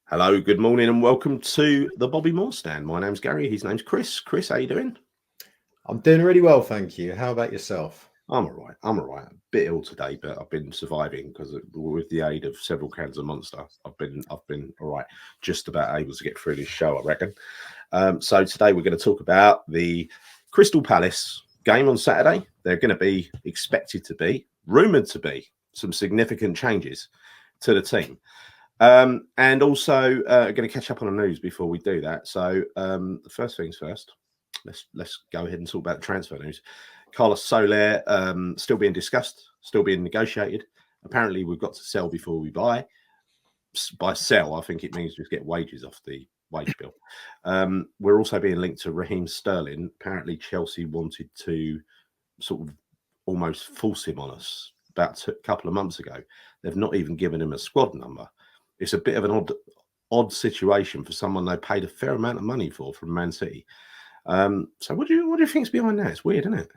Hello, good morning, and welcome to the Bobby Moore Stand. My name's Gary. His name's Chris. Chris, how you doing? I'm doing really well, thank you. How about yourself? I'm all right. I'm all right. A bit ill today, but I've been surviving because with the aid of several cans of Monster, I've been all right. Just about able to get through this show, I reckon. So today we're going to talk about the Crystal Palace game on Saturday. They're going to be expected to be, rumoured to be, some significant changes to the team. And also going to catch up on the news before we do that. So the first things first, let's go ahead and talk about the transfer news. Carlos Soler still being discussed, still being negotiated. Apparently, we've got to sell before we buy. By sell, I think it means just get wages off the wage bill. We're also being linked to Raheem Sterling. Apparently, Chelsea wanted to sort of almost force him on us about a couple of months ago. They've not even given him a squad number. It's a bit of an odd situation for someone they paid a fair amount of money for from Man City. So what do you think's behind that? It's weird, isn't it?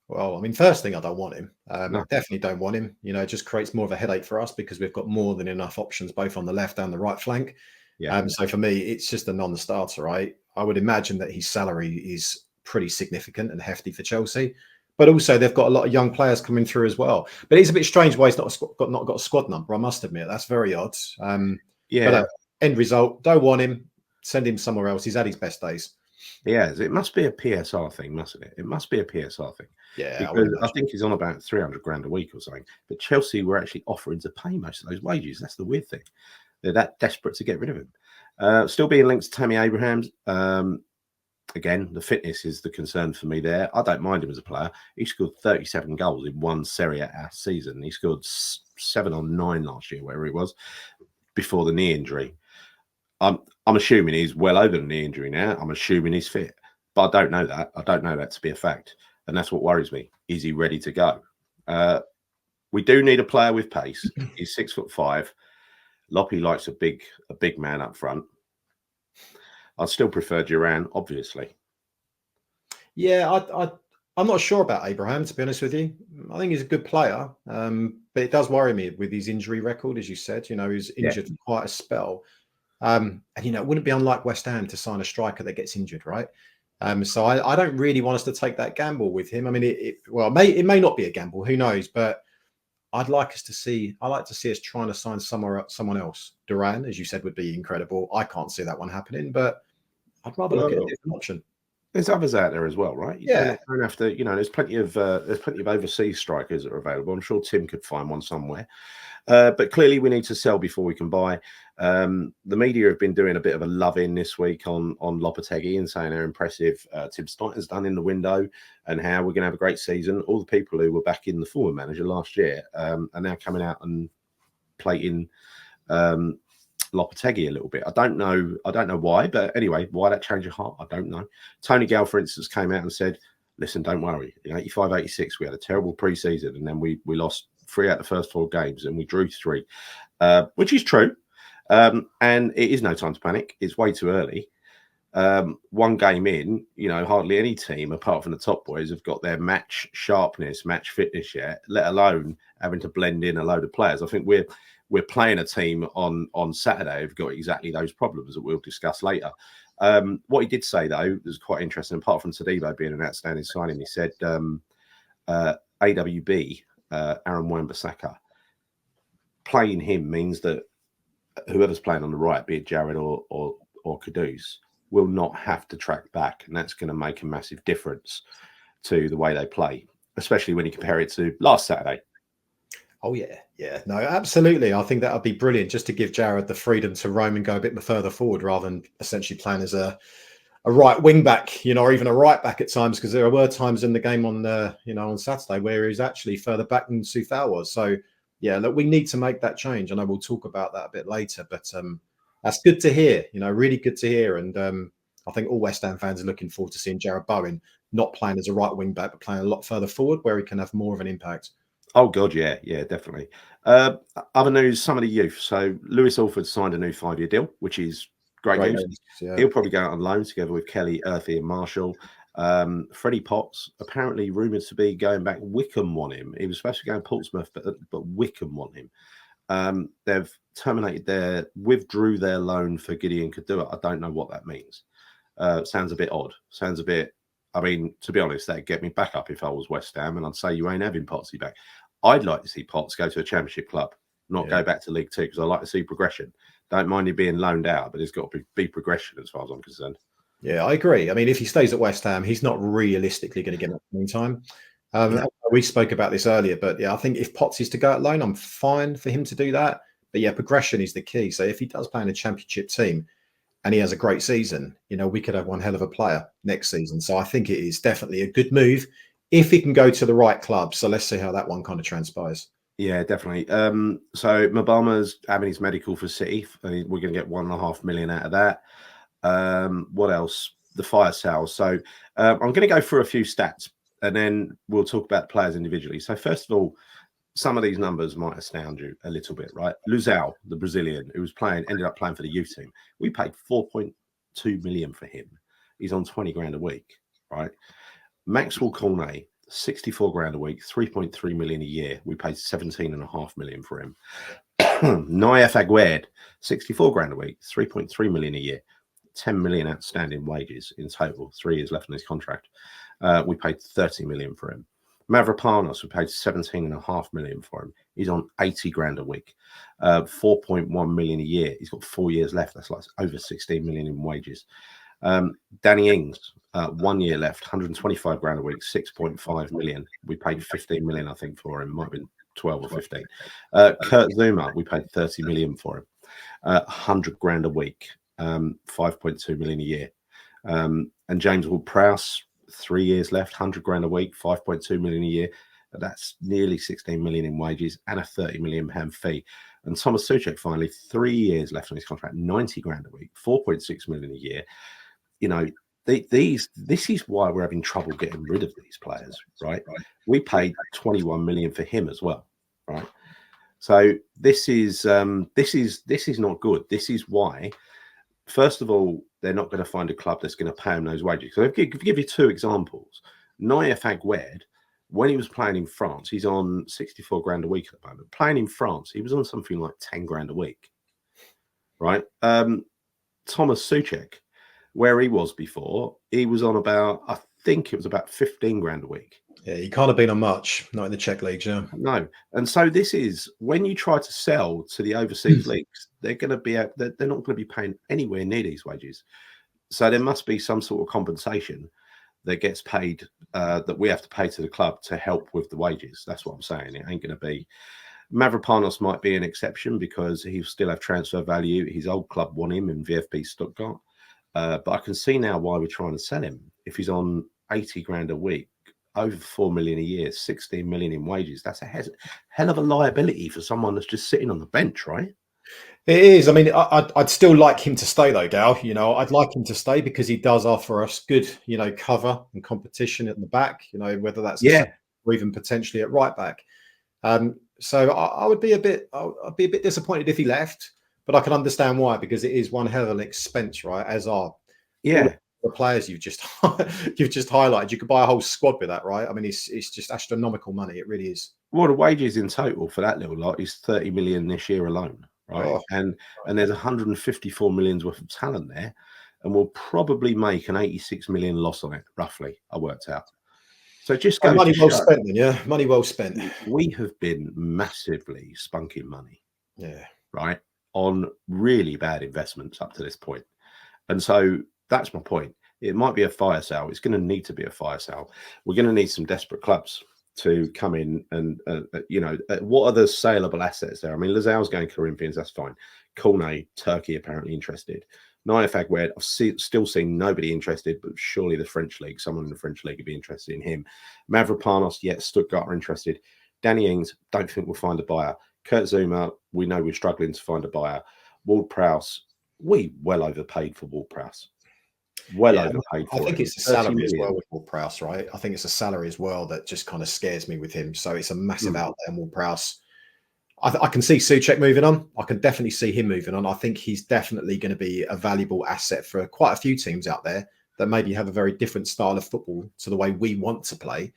Well, I mean, first thing, I don't want him. No. Definitely don't want him. It just creates more of a headache for us because we've got more than enough options both on the left and the right flank. Yeah. So for me, it's just a non-starter, right? I would imagine that his salary is pretty significant and hefty for Chelsea. But also, they've got a lot of young players coming through as well. But it's a bit strange why he's not got a squad number. I must admit, that's very odd. Yeah. But end result, don't want him. Send him somewhere else. He's had his best days. Yeah, it must be a PSR thing, mustn't it? It must be a PSR thing. Yeah, because I think he's on about 300 grand a week or something. But Chelsea were actually offering to pay most of those wages. That's the weird thing. They're that desperate to get rid of him. Still being linked to Tammy Abrahams. Again, the fitness is the concern for me there. I don't mind him as a player. He scored 37 goals in one Serie A season. He scored 7 or 9 last year, wherever it was, before the knee injury. I'm assuming he's well over the knee injury now. I'm assuming he's fit, but I don't know that. I don't know that to be a fact, and that's what worries me. Is he ready to go? We do need a player with pace. He's 6'5". Loppy likes a big man up front. I'd still prefer Duran, obviously. Yeah, I'm not sure about Abraham, to be honest with you. I think he's a good player, but it does worry me with his injury record, as you said. He's injured for quite a spell. And it wouldn't be unlike West Ham to sign a striker that gets injured, right? So I don't really want us to take that gamble with him. I mean, it may not be a gamble, who knows? But I'd like to see us trying to sign someone else. Duran, as you said, would be incredible. I can't see that one happening, but I'd rather look at a different option. There's others out there as well, right? You Yeah. don't have to. There's plenty of overseas strikers that are available. I'm sure Tim could find one somewhere. But clearly, we need to sell before we can buy. The media have been doing a bit of a love-in this week on Lopetegui and saying how impressive Tim Steidten's done in the window and how we're going to have a great season. All the people who were back in the former manager last year are now coming out and plating Lopetegui a little bit. I don't know why, but anyway, why that change of heart, I don't know. Tony Gale, for instance, came out and said, listen, don't worry. In 85-86, we had a terrible pre-season, and then we lost 3 out of the first 4 games, and we drew 3, which is true. And it is no time to panic. It's way too early. 1 game in, hardly any team, apart from the top boys, have got their match sharpness, match fitness yet, let alone having to blend in a load of players. I think we're playing a team on Saturday who've got exactly those problems that we'll discuss later. What he did say, though, was quite interesting. Apart from Tadibo being an outstanding signing, he said AWB, Aaron Wan-Bissaka, playing him means that whoever's playing on the right, be it Jared or Kudus, will not have to track back. And that's going to make a massive difference to the way they play, especially when you compare it to last Saturday. Oh, yeah. No, absolutely. I think that would be brilliant just to give Jared the freedom to roam and go a bit further forward rather than essentially playing as a right wing back, or even a right back at times, because there were times in the game on Saturday where he was actually further back than Soufal was. So, yeah, look, we need to make that change. And I will talk about that a bit later. But that's good to hear, really good to hear. And I think all West Ham fans are looking forward to seeing Jared Bowen not playing as a right wing back, but playing a lot further forward where he can have more of an impact. Oh, God, yeah, definitely. Other news, some of the youth. So Lewis Alford signed a new 5-year deal, which is great news. Yeah. He'll probably go out on loan together with Kelly, Earthy and Marshall. Freddie Potts, apparently rumoured to be going back. Wickham want him. He was supposed to go to Portsmouth, but Wickham want him. They've withdrew their loan for Gideon Kadua. I don't know what that means. Sounds a bit odd. Sounds a bit. I mean, to be honest, that'd get me back up if I was West Ham, and I'd say you ain't having Pottsy back. I'd like to see Potts go to a Championship club, not go back to League Two, because I like to see progression. Don't mind you being loaned out, but there's got to be progression as far as I'm concerned. Yeah, I agree. I mean, if he stays at West Ham, he's not realistically going to get much playing time. We spoke about this earlier, but yeah, I think if Potts is to go out loan, I'm fine for him to do that. But yeah, progression is the key. So if he does play in a Championship team and he has a great season, we could have one hell of a player next season. So I think it is definitely a good move if he can go to the right club. So let's see how that one kind of transpires. Yeah, definitely. So Mabama's having his medical for City. We're going to get $1.5 million out of that. What else? The fire sales. So I'm going to go through a few stats and then we'll talk about players individually. So first of all, some of these numbers might astound you a little bit, right? Luzao, the Brazilian, who was ended up playing for the youth team. We paid 4.2 million for him. He's on 20 grand a week, right? Maxwell Cornet, 64 grand a week, 3.3 million a year. We paid 17.5 million for him. Naif Aguerd, 64 grand a week, 3.3 million a year, 10 million outstanding wages in total, 3 years left on his contract. We paid 30 million for him. Mavropanos, we paid 17.5 million for him. He's on 80 grand a week, 4.1 million a year. He's got 4 years left. That's like over 16 million in wages. Danny Ings, 1 year left, 125 grand a week, 6.5 million. We paid 15 million, I think, for him. Might have been 12 or 15. Kurt Zuma, we paid 30 million for him. 100 grand a week, 5.2 million a year. And James Ward-Prowse, 3 years left, 100 grand a week, 5.2 million a year. That's nearly 16 million in wages and a 30 million pound fee. And Thomas Souček, finally, 3 years left on his contract, 90 grand a week, 4.6 million a year. This is why we're having trouble getting rid of these players, right? We paid 21 million for him as well, right? So this is not good. This is why, first of all, they're not going to find a club that's going to pay him those wages. So I'll give you 2 examples. Naif Aguerd, when he was playing in France, he's on 64 grand a week at the moment. Playing in France, he was on something like 10 grand a week, right? Thomas Souček, where he was before, he was on about, I think it was about 15 grand a week. Yeah, he can't have been on much, not in the Czech leagues, yeah. No. And so this is, when you try to sell to the overseas leagues, they're not going to be paying anywhere near these wages. So there must be some sort of compensation that gets paid, that we have to pay to the club to help with the wages. That's what I'm saying. It ain't going to be. Mavropanos might be an exception because he'll still have transfer value. His old club won him in VfB Stuttgart. But I can see now why we're trying to sell him. If he's on 80 grand a week, over 4 million a year, 16 million in wages, that's a hell of a liability for someone that's just sitting on the bench, right? It is. I mean, I'd still like him to stay, though, Gal. I'd like him to stay because he does offer us good, cover and competition at the back. Whether that's or even potentially at right back. So I would be I'd be a bit disappointed if he left, but I can understand why, because it is one hell of an expense, right? As are the players you've just highlighted. You could buy a whole squad with that, right? I mean, it's just astronomical money. It really is. Well, the wages in total for that little lot is 30 million this year alone, right? Oh. And there's 154 million's worth of talent there, and we'll probably make an 86 million loss on it, roughly. I worked out. So just go. Money well spent, then, yeah. Money well spent. We have been massively spunking money, right, on really bad investments up to this point, and so that's my point. It might be a fire sale. It's going to need to be a fire sale. We're going to need some desperate clubs to come in and, what are the saleable assets there? I mean, Lazao's going Corinthians, that's fine. Cornet, Turkey, apparently interested. Naif Aguerd, I've still seen nobody interested, but surely the French league, someone in the French league would be interested in him. Mavropanos, Stuttgart are interested. Danny Ings, don't think we'll find a buyer. Kurt Zuma, we know we're struggling to find a buyer. Ward-Prowse, we well overpaid for Ward-Prowse. Overpaid for I think it's the salary as well with Ward-Prowse, right? I think it's a salary as well that just kind of scares me with him. So it's a massive out there. Ward-Prowse, I can see Souček moving on. I can definitely see him moving on. I think he's definitely going to be a valuable asset for quite a few teams out there that maybe have a very different style of football to the way we want to play.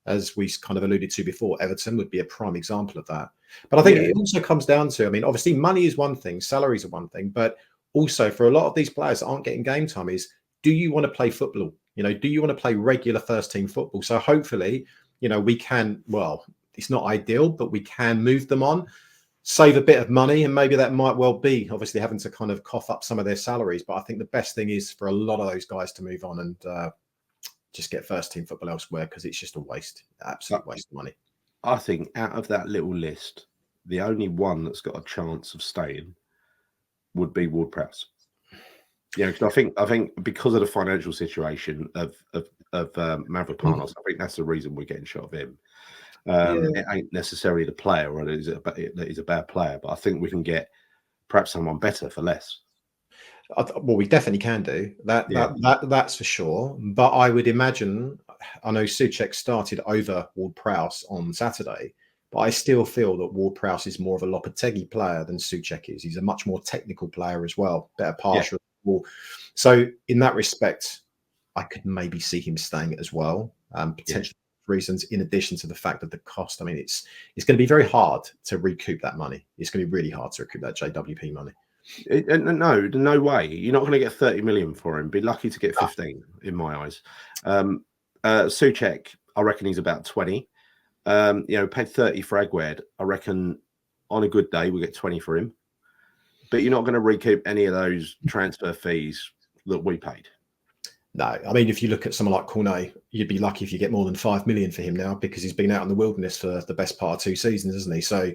as we kind of alluded to before. Everton would be a prime example of that. But I think it also comes down to, I mean, obviously money is one thing, salaries are one thing, but also for a lot of these players that aren't getting game time is, do you want to play football? You know, do you want to play regular first team football? So hopefully, you know, we can, well, it's not ideal, but we can move them on, save a bit of money, and maybe that might well be obviously having to kind of cough up some of their salaries. But I think the best thing is for a lot of those guys to move on and just get first team football elsewhere, because it's just a waste, absolute waste of money. I think out of that little list, the only one that's got a chance of staying would be Ward-Prowse. Yeah, because I think because of the financial situation of Mavropanos, I think that's the reason we're getting shot of him. It ain't necessarily the player, or that he's a bad player, but I think we can get perhaps someone better for less. Well, we definitely can do that. That's for sure. But I would imagine, I know Souček started over Ward-Prowse on Saturday, but I still feel that Ward-Prowse is more of a Lopetegui player than Souček is. He's a much more technical player as well, better passer. So in that respect, I could maybe see him staying as well, potentially reasons, in addition to the fact that the cost. I mean, it's going to be very hard to recoup that money. It's going to be really hard to recoup that JWP money. No way. You're not going to get 30 million for him. Be lucky to get 15 in my eyes. Souček, I reckon he's about 20. You know, paid 30 for Aguerd. I reckon on a good day we get 20 for him. But you're not going to recoup any of those transfer fees that we paid. No, I mean, if you look at someone like Cornet, you'd be lucky if you get more than 5 million for him now, because he's been out in the wilderness for the best part of 2 seasons, isn't he? So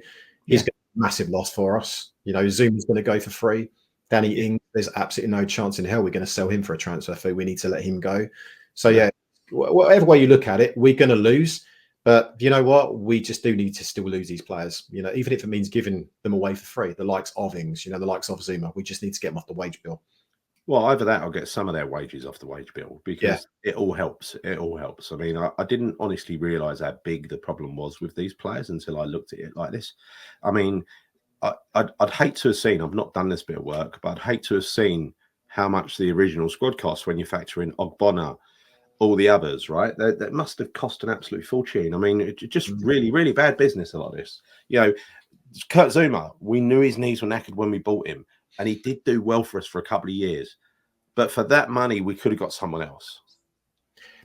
he's got a massive loss for us. You know, Zuma's going to go for free. Danny Ings, there's absolutely no chance in hell we're going to sell him for a transfer fee. We need to let him go. So whatever way you look at it, we're going to lose. But you know what? We just do need to still lose these players. You know, even if it means giving them away for free, the likes of Ings, you know, the likes of Zuma, we just need to get them off the wage bill. Well, either that or get some of their wages off the wage bill, because it all helps. It all helps. I mean, I didn't honestly realise how big the problem was with these players until I looked at it like this. I mean, I'd hate to have seen, I've not done this bit of work, but I'd hate to have seen how much the original squad costs when you factor in Ogbonna, all the others, right? That must have cost an absolute fortune. I mean, it just really, really bad business, a lot of this. You know, Kurt Zuma, we knew his knees were knackered when we bought him, and he did do well for us for a couple of years. But for that money, we could have got someone else.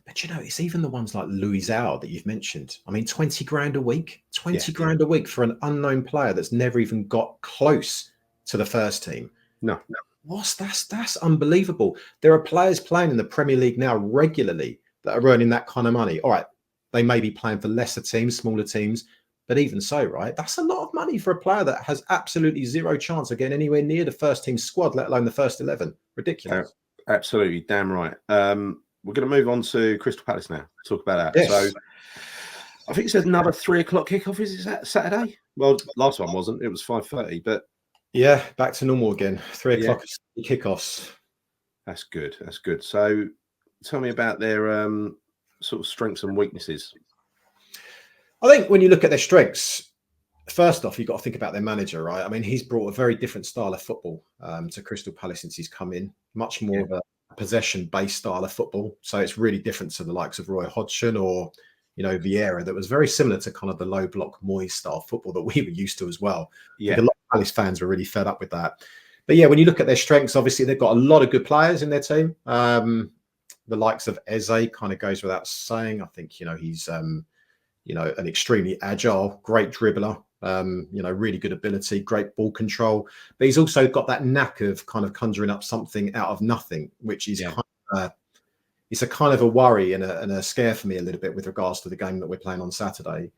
But you know, it's even the ones like Louis Zhao that you've mentioned. I mean, 20 grand a week, 20 grand a week for an unknown player that's never even got close to the first team. No. That's unbelievable. There are players playing in the Premier League now regularly that are earning that kind of money. All right, they may be playing for lesser teams, smaller teams, but even so, right, that's a lot of money for a player that has absolutely zero chance of getting anywhere near the first team squad, let alone the first 11. Ridiculous. Absolutely, damn right. We're going to move on to Crystal Palace now. Talk about that. Yes. So I think it says another 3 o'clock kickoff. Is it Saturday? Well, last one wasn't. It was 5:30, but yeah, back to normal again. 3 o'clock kickoffs. That's good. That's good. So tell me about their sort of strengths and weaknesses. I think when you look at their strengths, first off, you've got to think about their manager, right? I mean, he's brought a very different style of football to Crystal Palace since he's come in. Much more of a possession-based style of football. So it's really different to the likes of Roy Hodgson or, you know, Vieira, that was very similar to kind of the low-block Moyes style football that we were used to as well. Yeah. A lot of Palace fans were really fed up with that. But yeah, when you look at their strengths, obviously they've got a lot of good players in their team. The likes of Eze kind of goes without saying. I think, you know, he's, you know, an extremely agile, great dribbler. You know, really good ability, great ball control, but he's also got that knack of kind of conjuring up something out of nothing, which is kind of, it's a kind of a worry and a scare for me a little bit with regards to the game that we're playing on Saturday.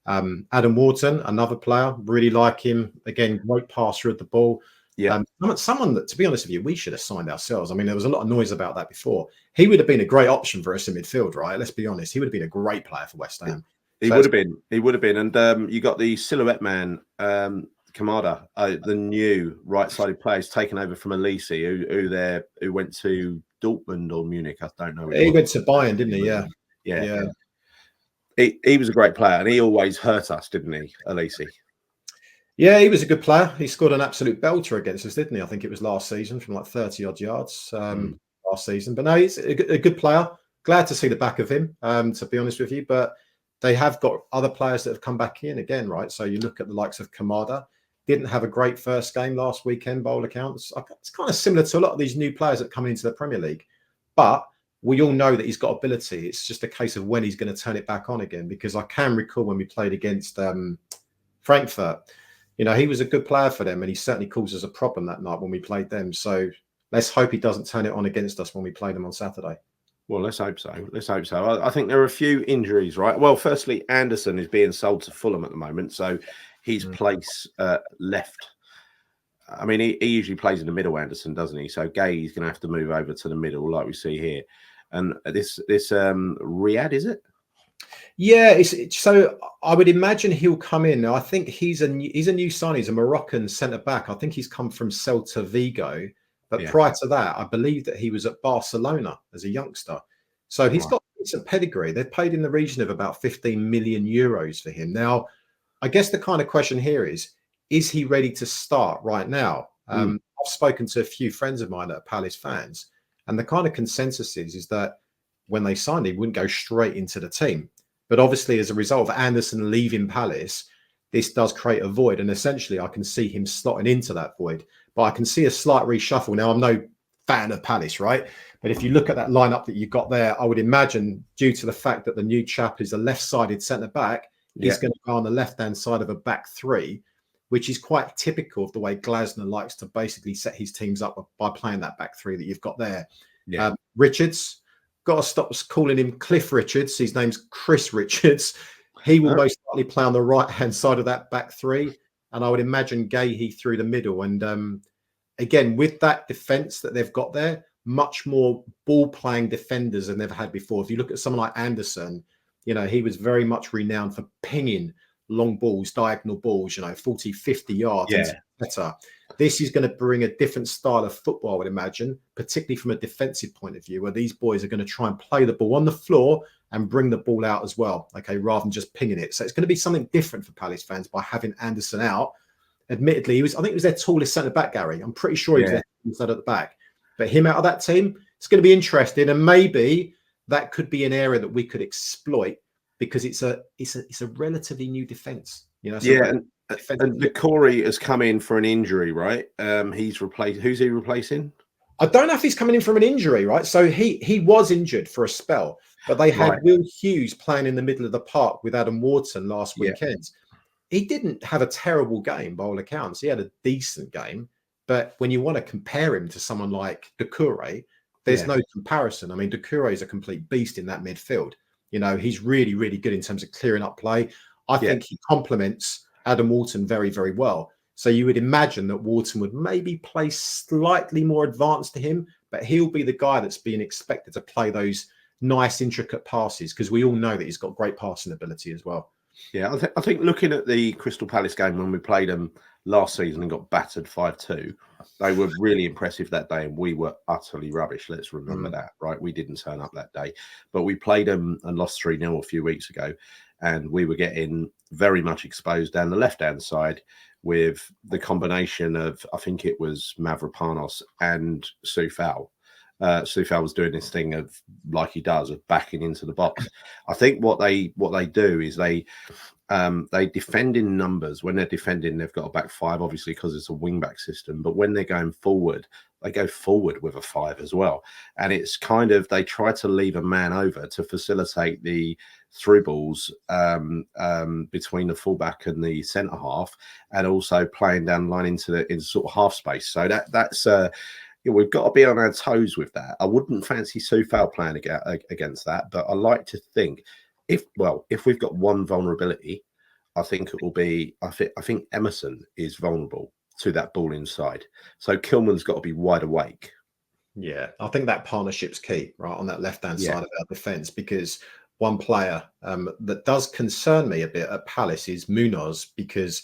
Adam Wharton, another player, really like him. Again, great passer of the ball. Yeah, someone that, to be honest with you, we should have signed ourselves. I mean, there was a lot of noise about that before. He would have been a great option for us in midfield, right? Let's be honest. He would have been a great player for West Ham. He would have been. He would have been. And you got the silhouette man, Kamada, the new right-sided player, taken over from Elise, who went to Dortmund or Munich. I don't know. He went to Bayern, didn't he? Yeah. He was a great player, and he always hurt us, didn't he, Elise? Yeah, he was a good player. He scored an absolute belter against us, didn't he? I think it was last season from like 30-odd yards last season. But no, he's a good player. Glad to see the back of him, to be honest with you. But they have got other players that have come back in again, right? So you look at the likes of Kamada, didn't have a great first game last weekend, by all accounts. It's kind of similar to a lot of these new players that come into the Premier League. But we all know that he's got ability. It's just a case of when he's going to turn it back on again, because I can recall when we played against Frankfurt, you know, he was a good player for them, and he certainly caused us a problem that night when we played them. So let's hope he doesn't turn it on against us when we play them on Saturday. Well, let's hope so. Let's hope so. I think there are a few injuries, right? Well, firstly, Anderson is being sold to Fulham at the moment, so his place left. I mean, he usually plays in the middle, Anderson, doesn't he? So Gay is going to have to move over to the middle, like we see here. And this Riyadh, is it? Yeah, so I would imagine he'll come in. Now, I think he's a new signing. He's a Moroccan centre back. I think he's come from Celta Vigo. But prior to that, I believe that he was at Barcelona as a youngster. So he's got decent pedigree. They've paid in the region of about 15 million euros for him. Now, I guess the kind of question here is he ready to start right now? I've spoken to a few friends of mine that are Palace fans, and the kind of consensus is that when they signed him, he wouldn't go straight into the team. But obviously, as a result of Anderson leaving Palace, this does create a void. And essentially, I can see him slotting into that void. But I can see a slight reshuffle. Now, I'm no fan of Palace, right? But if you look at that lineup that you've got there, I would imagine, due to the fact that the new chap is a left-sided centre-back, he's going to go on the left-hand side of a back three, which is quite typical of the way Glasner likes to basically set his teams up by playing that back three that you've got there. Richards, got to stop calling him Cliff Richards. His name's Chris Richards. He will most likely play on the right-hand side of that back three. And I would imagine Gahey through the middle. And again, with that defence that they've got there, much more ball-playing defenders than they've had before. If you look at someone like Anderson, you know, he was very much renowned for pinging long balls, diagonal balls, you know, 40, 50 yards. Better. This is going to bring a different style of football, I would imagine, particularly from a defensive point of view, where these boys are going to try and play the ball on the floor and bring the ball out as well, okay, rather than just pinging it. So it's going to be something different for Palace fans by having Anderson out. Admittedly, I think he was their tallest centre-back, Gary. I'm pretty sure he was their tallest at the back. But him out of that team, it's going to be interesting. And maybe that could be an area that we could exploit, because it's a relatively new defence. You know, and Corey has come in for an injury, right? He's replaced. Who's he replacing? I don't know if he's coming in from an injury, right? So he was injured for a spell, but they had Will Hughes playing in the middle of the park with Adam Wharton last weekend. He didn't have a terrible game by all accounts. He had a decent game, but when you want to compare him to someone like Doucouré, there's no comparison. I mean, Doucouré is a complete beast in that midfield. You know, he's really, really good in terms of clearing up play. I think he complements Adam Wharton very, very well. So you would imagine that Wharton would maybe play slightly more advanced to him, but he'll be the guy that's being expected to play those nice, intricate passes, because we all know that he's got great passing ability as well. Yeah, I think looking at the Crystal Palace game when we played them last season and got battered 5-2, they were really impressive that day, and we were utterly rubbish. Let's remember that, right? We didn't turn up that day, but we played them and lost 3-0 a few weeks ago, and we were getting very much exposed down the left-hand side with the combination of, I think it was Mavropanos and Soufal. Soufal was doing this thing of, like he does, of backing into the box. I think what they do is they defend in numbers. When they're defending, they've got a back five, obviously, because it's a wing back system. But when they're going forward, they go forward with a five as well. And it's kind of, they try to leave a man over to facilitate the through balls between the fullback and the centre half, and also playing down the line into sort of half space. So that's we've got to be on our toes with that. I wouldn't fancy Soufal playing against that, but I like to think if we've got one vulnerability, I think it will be, I think Emerson is vulnerable to that ball inside. So Kilman's got to be wide awake. Yeah, I think that partnership's key, right, on that left-hand side of our defence, because one player that does concern me a bit at Palace is Munoz, because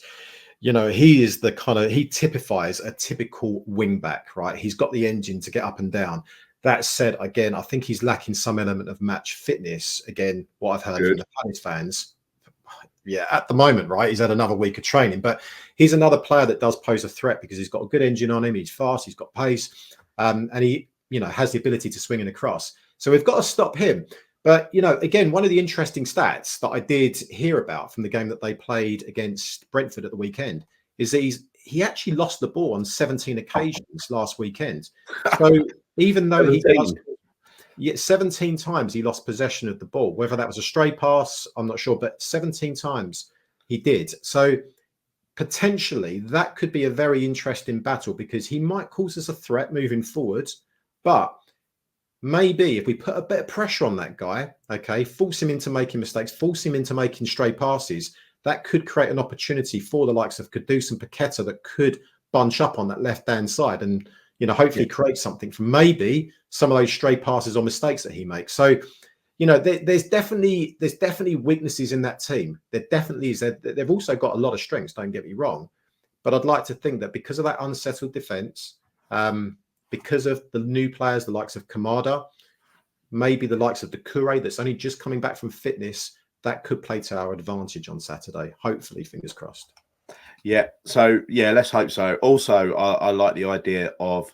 you know, he is the kind of, he typifies a typical wing back, right? He's got the engine to get up and down. That said, again, I think he's lacking some element of match fitness. Again, what I've heard from the Palace fans, at the moment, right? He's had another week of training, but he's another player that does pose a threat because he's got a good engine on him. He's fast, he's got pace, and he, you know, has the ability to swing and across. So we've got to stop him. But, again, one of the interesting stats that I did hear about from the game that they played against Brentford at the weekend is that he actually lost the ball on 17 occasions last weekend. So even though he does, 17 times he lost possession of the ball, whether that was a stray pass, I'm not sure, but 17 times he did. So potentially that could be a very interesting battle because he might cause us a threat moving forward, but maybe if we put a bit of pressure on that guy, okay, force him into making mistakes, force him into making stray passes, that could create an opportunity for the likes of Kudus and Paqueta that could bunch up on that left-hand side and, hopefully create something from maybe some of those stray passes or mistakes that he makes. So, there's definitely weaknesses in that team. There definitely is. They've also got a lot of strengths, don't get me wrong. But I'd like to think that because of that unsettled defence, because of the new players, the likes of Kamada, maybe the likes of the Kure that's only just coming back from fitness, that could play to our advantage on Saturday. Hopefully, fingers crossed. Yeah. So, let's hope so. Also, I like the idea of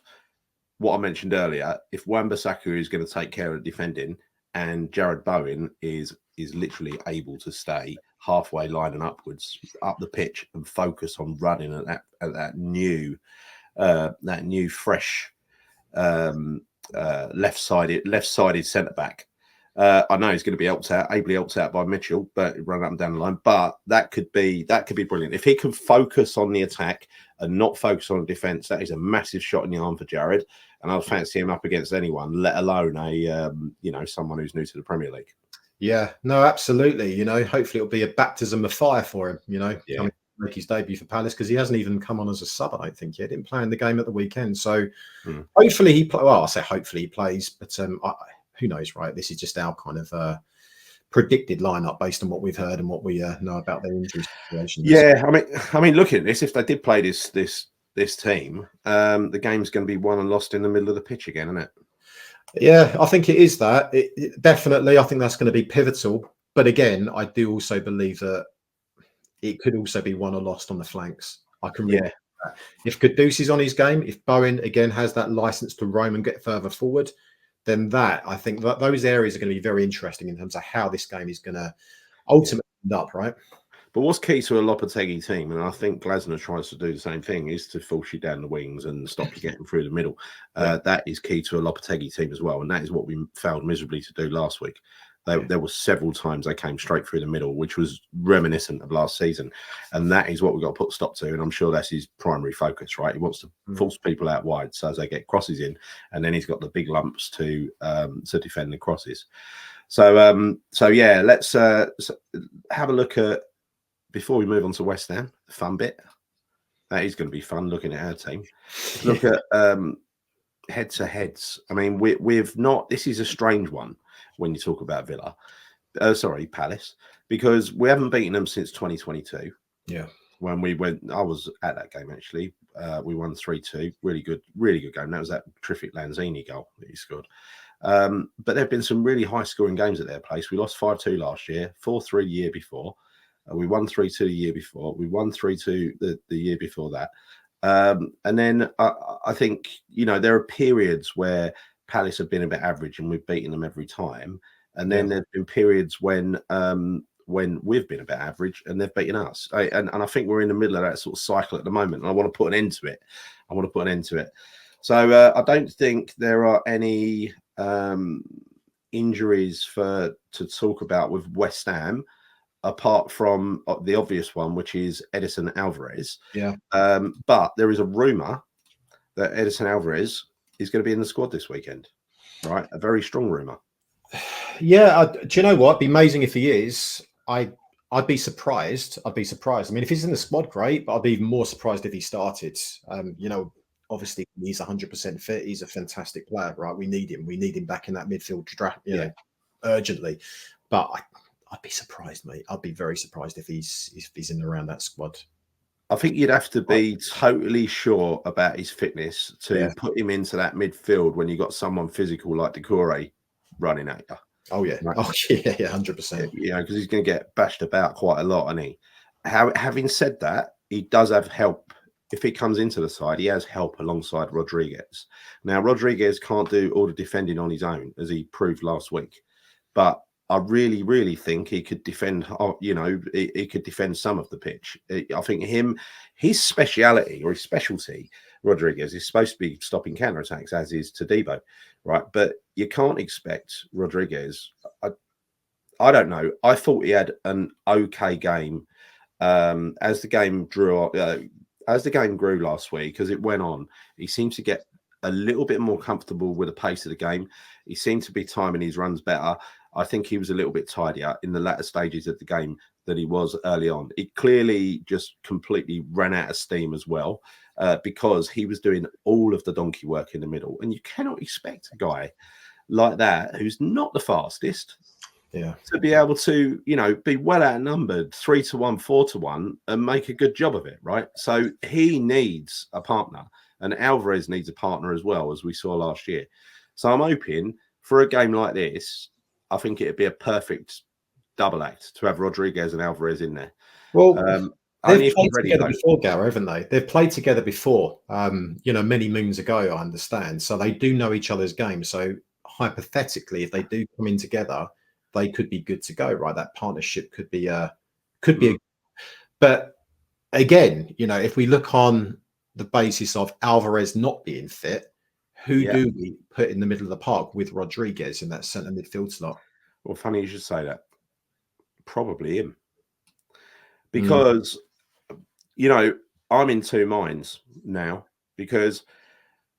what I mentioned earlier. If Wan-Bissaka is going to take care of defending and Jared Bowen is literally able to stay halfway line and upwards up the pitch and focus on running at that new fresh left-sided centre back. I know he's going to be ably helped out by Mitchell, but run up and down the line. But that could be brilliant if he can focus on the attack and not focus on defence. That is a massive shot in the arm for Jared, and I'd fancy him up against anyone, let alone someone who's new to the Premier League. Yeah, no, absolutely. Hopefully it'll be a baptism of fire for him. Coming to make his debut for Palace because he hasn't even come on as a sub. I don't think yet. Didn't play in the game at the weekend, so hopefully he plays. Well, I say hopefully he plays, but who knows, right? This is just our kind of predicted lineup based on what we've heard and what we know about their injury situation. Yeah, I mean, look at this. If they did play this team, the game's going to be won and lost in the middle of the pitch again, isn't it? Yeah, I think it is that. Definitely, I think that's going to be pivotal. But again, I do also believe that it could also be won or lost on the flanks. I can read that. If Kudus is on his game, if Bowen again has that license to roam and get further forward, then I think that those areas are going to be very interesting in terms of how this game is going to ultimately end up, right? But what's key to a Lopetegui team, and I think Glasner tries to do the same thing, is to force you down the wings and stop you getting through the middle. That is key to a Lopetegui team as well, and that is what we failed miserably to do last week. There were several times they came straight through the middle, which was reminiscent of last season, and that is what we've got to put a stop to. And I'm sure that's his primary focus, right? He wants to force people out wide so as they get crosses in, and then he's got the big lumps to defend the crosses. So yeah, let's have a look at. Before we move on to West Ham, the fun bit. That is going to be fun looking at our team. Look at head-to-heads. I mean, we've not... This is a strange one when you talk about Palace, because we haven't beaten them since 2022. Yeah. When we went... I was at that game, actually. We won 3-2. Really good game. That was that terrific Lanzini goal that he scored. But there have been some really high-scoring games at their place. We lost 5-2 last year, 4-3 the year before. We won 3-2 the year before. We won 3-2 the year before that. And then I think, there are periods where Palace have been a bit average and we've beaten them every time. And then there's been periods when we've been a bit average and they've beaten us. And I think we're in the middle of that sort of cycle at the moment. And I want to put an end to it. So I don't think there are any injuries to talk about with West Ham, apart from the obvious one, which is Edison Alvarez. Yeah. But there is a rumour that Edison Alvarez is going to be in the squad this weekend, right? A very strong rumour. Yeah. Do you know what? It'd be amazing if he is. I'd be surprised. I mean, if he's in the squad, great, but I'd be even more surprised if he started. Obviously, he's 100% fit. He's a fantastic player, right? We need him. We need him back in that midfield draft, urgently. But I'd be surprised, mate. I'd be very surprised if he's in around that squad. I think you'd have to be totally sure about his fitness to put him into that midfield when you got someone physical like Decore running at you. Oh yeah, right? 100%. Because he's going to get bashed about quite a lot, isn't he? Having said that, he does have help. If he comes into the side, he has help alongside Rodriguez. Now, Rodriguez can't do all the defending on his own, as he proved last week. but I really, really think he could defend. You know, he could defend some of the pitch. I think his speciality or his specialty, Rodriguez, is supposed to be stopping counter attacks, as is Todibo, right? But you can't expect Rodriguez. I don't know. I thought he had an okay game as the game as the game grew last week, as it went on. He seems to get a little bit more comfortable with the pace of the game. He seemed to be timing his runs better. I think he was a little bit tidier in the latter stages of the game than he was early on. It clearly just completely ran out of steam as well, because he was doing all of the donkey work in the middle. And you cannot expect a guy like that, who's not the fastest, to be able to, you know, be well outnumbered 3-1, 4-1, and make a good job of it, right? So he needs a partner, and Alvarez needs a partner as well, as we saw last year. So I'm hoping for a game like this, I think it'd be a perfect double act to have Rodriguez and Alvarez in there. Well, they've played together before, Gower, haven't they? They've played together before, you know, many moons ago, I understand. So they do know each other's game. So hypothetically, if they do come in together, they could be good to go, right? That partnership could be but again, you know, if we look on the basis of Alvarez not being fit, who do we put in the middle of the park with Rodriguez in that centre midfield slot? Well, funny you should say that. Probably him. Because, you know, I'm in two minds now, because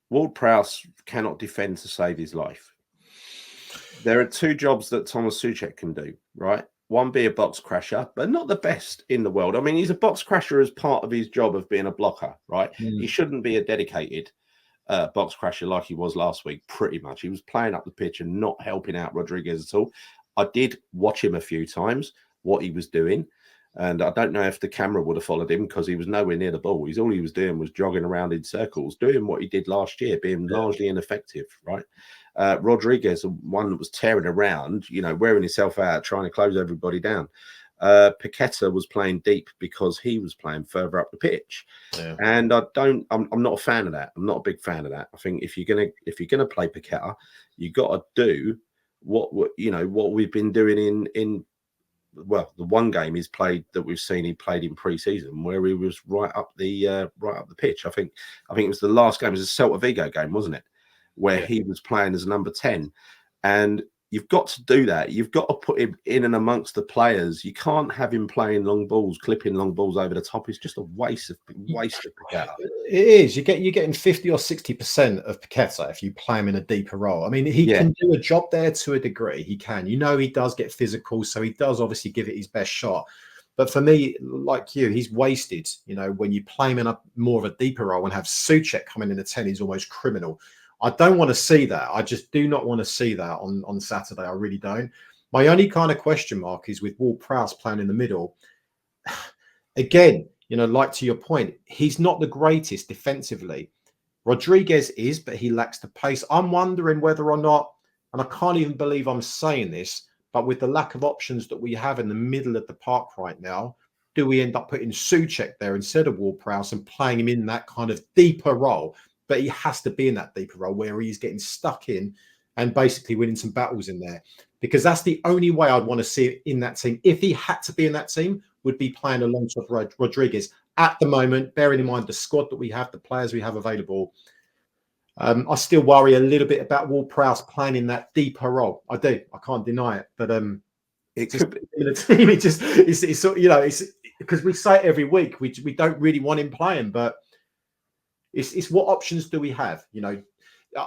Ward-Prowse cannot defend to save his life. There are two jobs that Thomas Souček can do, right? One, be a box crasher, but not the best in the world. I mean, he's a box crasher as part of his job of being a blocker, right? He shouldn't be a dedicated box crasher like he was last week, pretty much. He was playing up the pitch and not helping out Rodriguez at all. I did watch him a few times, what he was doing. And I don't know if the camera would have followed him, because he was nowhere near the ball. All he was doing was jogging around in circles, doing what he did last year, being largely ineffective, right? Rodriguez, one that was tearing around, you know, wearing himself out, trying to close everybody down. Paqueta was playing deep because he was playing further up the pitch. And I'm not a fan of that. I'm not a big fan of that. I think if you're gonna play Paqueta, you got to do what you know, what we've been doing in well, the one game he's played that we've seen he played in pre-season, where he was right up the pitch. I think it was the last game. It was a Celta Vigo game, wasn't it, where he was playing as number 10. And you've got to do that. You've got to put him in and amongst the players. You can't have him playing long balls, clipping long balls over the top. It's just a waste of Paqueta. It is. You're getting 50 or 60% of Paqueta if you play him in a deeper role. I mean, he can do a job there to a degree. He can. You know, he does get physical, so he does obviously give it his best shot. But for me, like you, he's wasted. You know, when you play him in a more of a deeper role and have Souček coming in the 10, he's almost criminal. I don't want to see that. I just do not want to see that on Saturday. I really don't. My only kind of question mark is with Ward-Prowse playing in the middle. Again, you know, like to your point, he's not the greatest defensively. Rodriguez is, but he lacks the pace. I'm wondering whether or not, and I can't even believe I'm saying this, but with the lack of options that we have in the middle of the park right now, do we end up putting Souček there instead of Ward-Prowse and playing him in that kind of deeper role? But he has to be in that deeper role where he's getting stuck in and basically winning some battles in there, because that's the only way I'd want to see it in that team. If he had to be in that team, would be playing alongside Rodriguez at the moment, bearing in mind the squad that we have, the players we have available. I still worry a little bit about Ward-Prowse playing in that deeper role. I do. I can't deny it. But it could be in the team. It's sort of, you know, it's because we say it every week. We don't really want him playing, but it's what options do we have? You know,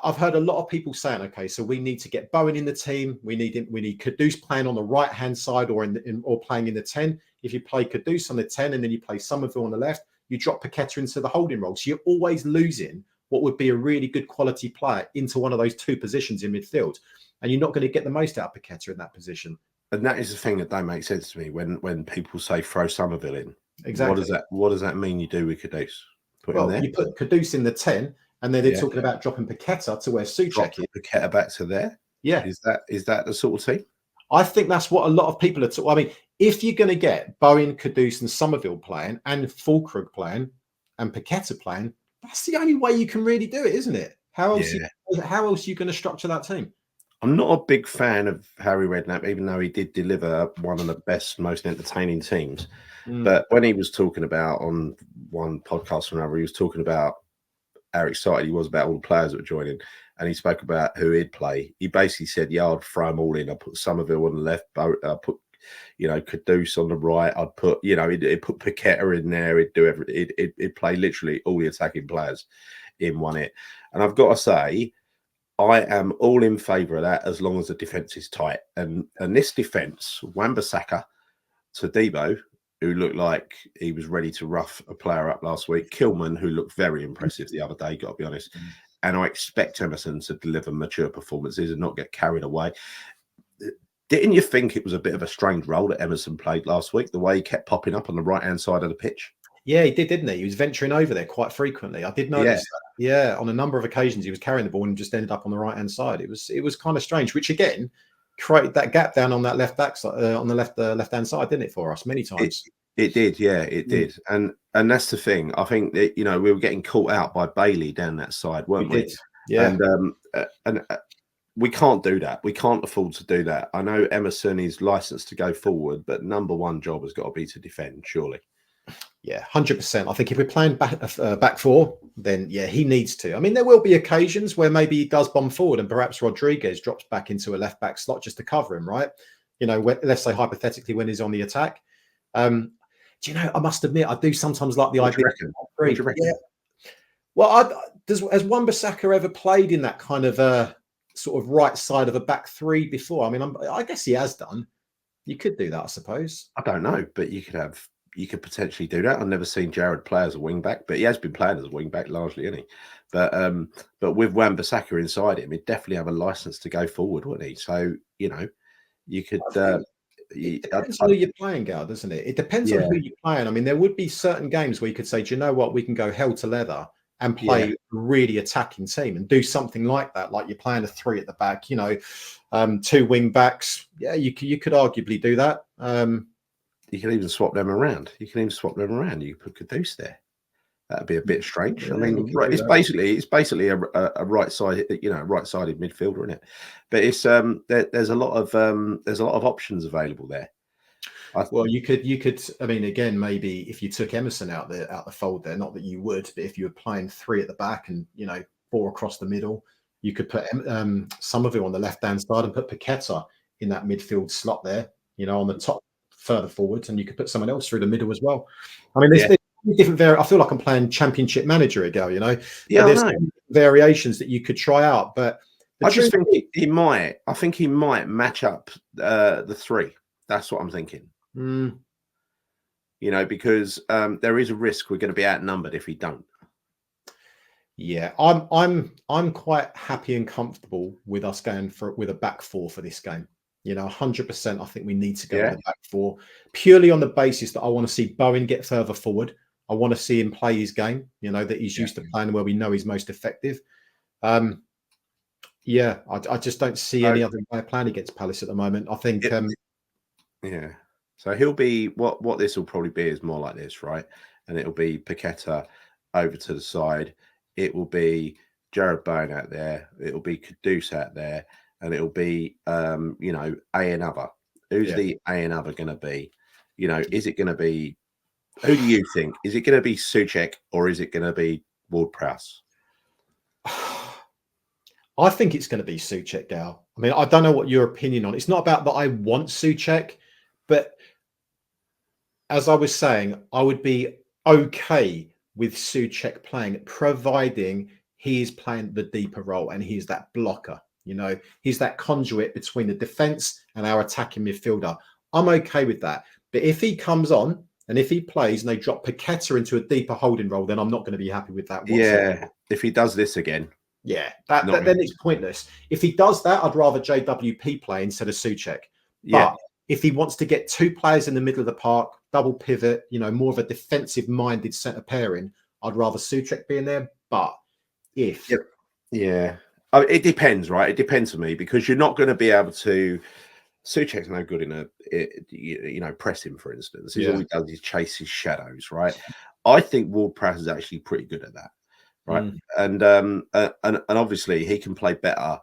I've heard a lot of people saying, okay, so we need to get Bowen in the team. We need Kudus playing on the right hand side or or playing in the 10. If you play Kudus on the 10 and then you play Somerville on the left, you drop Paqueta into the holding role. So you're always losing what would be a really good quality player into one of those two positions in midfield, and you're not going to get the most out of Paqueta in that position. And that is the thing that don't make sense to me when people say throw Somerville in. Exactly. What does that mean you do with Kudus? Well, you put Kudus in the 10, and then they're talking about dropping Paqueta to where Souček is. Paqueta back to there? Yeah. Is that the sort of team? I think that's what a lot of people are talking. I mean, if you're going to get Bowen, Kudus, and Somerville playing, and Fulkrug playing, and Paqueta playing, that's the only way you can really do it, isn't it? How else are you going to structure that team? I'm not a big fan of Harry Redknapp, even though he did deliver one of the best, most entertaining teams. Mm. But when he was talking about on one podcast or another, he was talking about how excited he was about all the players that were joining, and he spoke about who he'd play. He basically said, "Yeah, I'd throw them all in. I'd put Somerville on the left, put Caduce on the right. I'd put he'd put Paqueta in there. He'd do everything. He'd play literally all the attacking players in one hit." And I've got to say, I am all in favour of that as long as the defence is tight. And this defence, Wan-Bissaka to Debo, who looked like he was ready to rough a player up last week. Kilman, who looked very impressive the other day, got to be honest. And I expect Emerson to deliver mature performances and not get carried away. Didn't you think it was a bit of a strange role that Emerson played last week, the way he kept popping up on the right-hand side of the pitch? Yeah, he did, didn't he? He was venturing over there quite frequently. I did notice that. Yeah, on a number of occasions he was carrying the ball and just ended up on the right-hand side. It was kind of strange, which again created that gap down on that left back side, on the left-hand side, didn't it, for us many times? It did, yeah, it did. And that's the thing. I think that, we were getting caught out by Bailey down that side, weren't we? Did. Yeah. And we can't do that. We can't afford to do that. I know Emerson is licensed to go forward, but number one job has got to be to defend, surely. Yeah, 100%. I think if we're playing back four, then yeah, he needs to. I mean, there will be occasions where maybe he does bomb forward and perhaps Rodriguez drops back into a left back slot just to cover him, right? Let's say hypothetically when he's on the attack. Do you know, I must admit, I do sometimes like the idea. What do you reckon? Yeah. Well, has Wan-Bissaka ever played in that kind of sort of right side of a back three before? I mean, I guess he has done. You could do that, I suppose. I don't know, but you could potentially do that. I've never seen Jared play as a wing back, but he has been playing as a wing back largely, hasn't he? But with Wan-Bissaka inside him, he'd definitely have a license to go forward, wouldn't he? So you could. It depends on who you're playing, Gal, doesn't it? It depends on who you're playing. I mean, there would be certain games where you could say, do you know what? We can go hell to leather and play a really attacking team and do something like that. Like you're playing a three at the back, two wing backs. Yeah, you could arguably do that. You can even swap them around. You put Caduce there. That'd be a bit strange. Yeah, I mean, it's basically a right side, right-sided midfielder, isn't it? But it's there's a lot of options available there. Well, you could. I mean, again, maybe if you took Emerson out the fold there, not that you would, but if you were playing three at the back and four across the middle, you could put Somerville on the left-hand side and put Paqueta in that midfield slot there, on the top further forwards, and you could put someone else through the middle as well. I mean, there's different I feel like I'm playing Championship Manager again, Yeah, there's variations that you could try out, but I just think he might. I think he might match up the three. That's what I'm thinking. Because there is a risk we're going to be outnumbered if he don't. Yeah, I'm quite happy and comfortable with us going with a back four for this game. 100%. I think we need to go with a back four purely on the basis that I want to see Bowen get further forward. I want to see him play his game. That he's used to playing where we know he's most effective. I just don't see any other way of playing against Palace at the moment. I think. So he'll be what this will probably be is more like this, right? And it'll be Paqueta over to the side. It will be Jared Bowen out there. It'll be Caduce out there. And it'll be, A and other. Who's the A and other going to be? Is it going to be? Who do you think? Is it going to be Souček or is it going to be Ward-Prowse? I think it's going to be Souček, Gal. I mean, I don't know what your opinion on. It's not about that I want Souček, but as I was saying, I would be okay with Souček playing, providing he is playing the deeper role and he is that blocker. He's that conduit between the defense and our attacking midfielder. I'm okay with that. But if he comes on and if he plays and they drop Paqueta into a deeper holding role, then I'm not going to be happy with that whatsoever. Yeah, if he does this again. Yeah, then it's pointless. If he does that, I'd rather JWP play instead of Souček. But if he wants to get two players in the middle of the park, double pivot, more of a defensive-minded centre pairing, I'd rather Souček be in there. But if... Yeah. It depends, right? It depends for me because you're not going to be able to. Souček's no good in pressing, for instance. All he does is chase his shadows, right? I think Ward-Prowse is actually pretty good at that, right? And obviously he can play better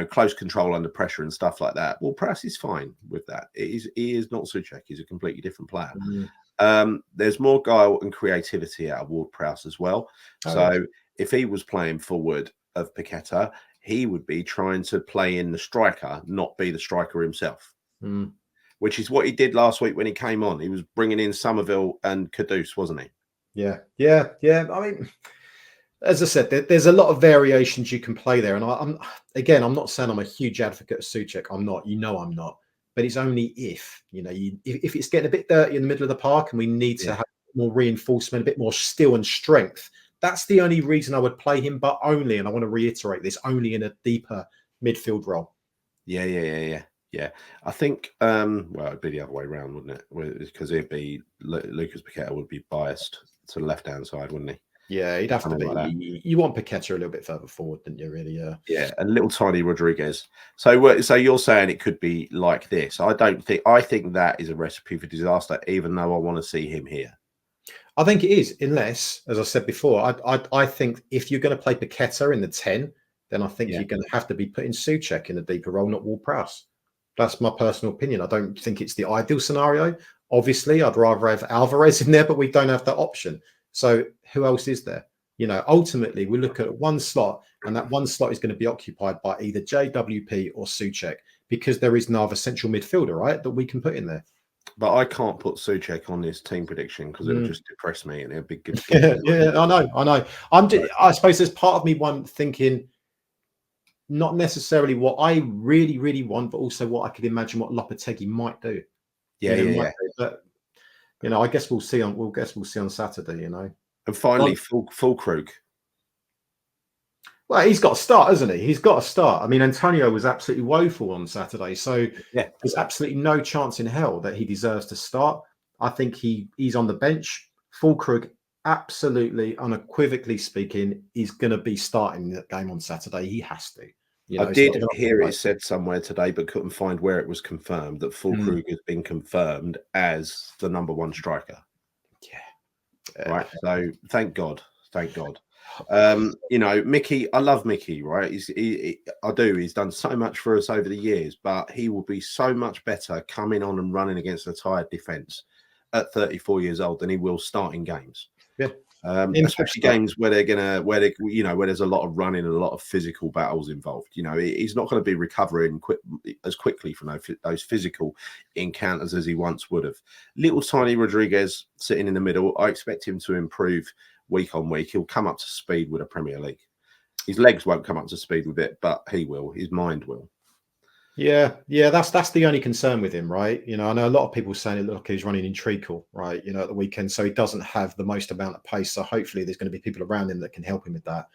close control under pressure and stuff like that. Well, Prowse is fine with that. He is not Souček. He's a completely different player. There's more guile and creativity out of Ward-Prowse as well. So if he was playing forward of Paqueta, he would be trying to play in the striker, not be the striker himself, which is what he did last week when he came on. He was bringing in Somerville and Kudus, wasn't he? Yeah. I mean, as I said, there's a lot of variations you can play there. And I'm not saying I'm a huge advocate of Souček. I'm not. I'm not. But it's only if it's getting a bit dirty in the middle of the park and we need to have more reinforcement, a bit more skill and strength. That's the only reason I would play him, but only, and I want to reiterate this, only in a deeper midfield role. Yeah. I think, it'd be the other way around, wouldn't it? Because it'd be Lucas Paqueta would be biased to the left-hand side, wouldn't he? Yeah, he'd have to be. Like you want Paqueta a little bit further forward, didn't you? Really? Yeah, a little tiny Rodriguez. So you're saying it could be like this? I think that is a recipe for disaster. Even though I want to see him here. I think it is, unless, as I said before, I think if you're going to play Paqueta in the 10, then I think you're going to have to be putting Souček in a deeper role, not Ward-Prowse. That's my personal opinion. I don't think it's the ideal scenario. Obviously, I'd rather have Alvarez in there, but we don't have that option. So who else is there? Ultimately, we look at one slot, and that one slot is going to be occupied by either JWP or Souček, because there is no other central midfielder, right, that we can put in there. But I can't put Souček on this team prediction because it would just depress me and it'd be good. I know. I suppose there's part of me thinking not necessarily what I really, really want, but also what I could imagine what Lopetegui might do. Yeah. But I guess we'll see on Saturday. And finally, Füllkrug. Well, he's got to start, hasn't he? He's got to start. I mean, Antonio was absolutely woeful on Saturday, so there's absolutely no chance in hell that he deserves to start. I think he's on the bench. Füllkrug, absolutely, unequivocally speaking, is going to be starting that game on Saturday. He has to. I did hear it said somewhere today, but couldn't find where it was confirmed that Füllkrug has been confirmed as the number one striker. Yeah. Right. So thank God. Mickey, I love Mickey, right? I do. He's done so much for us over the years, but he will be so much better coming on and running against a tired defence at 34 years old than he will starting games. Yeah. Especially games where there's a lot of running and a lot of physical battles involved. He's not going to be recovering as quickly from those physical encounters as he once would have. Little tiny Rodriguez sitting in the middle. I expect him to improve week on week. He'll come up to speed with a Premier League. His legs won't come up to speed with it, but he will. His mind will. Yeah, that's the only concern with him, right? I know a lot of people saying, look, he's running in treacle, right? At the weekend, so he doesn't have the most amount of pace. So hopefully, there's going to be people around him that can help him with that.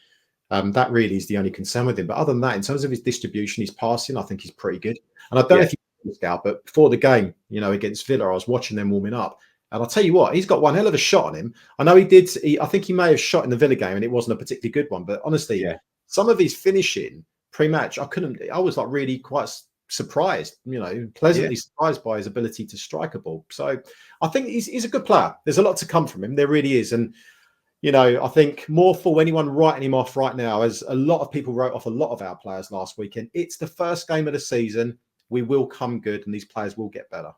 That really is the only concern with him. But other than that, in terms of his distribution, his passing, I think he's pretty good. And I don't know if you know this, Gal, but before the game, against Villa, I was watching them warming up. And I'll tell you what, he's got one hell of a shot on him. I know he did. I think he may have shot in the Villa game, and it wasn't a particularly good one. But honestly, some of his finishing pre-match, I was like really quite surprised, pleasantly surprised by his ability to strike a ball. So I think he's a good player. There's a lot to come from him. There really is. And, I think more for anyone writing him off right now, as a lot of people wrote off a lot of our players last weekend, it's the first game of the season. We will come good and these players will get better.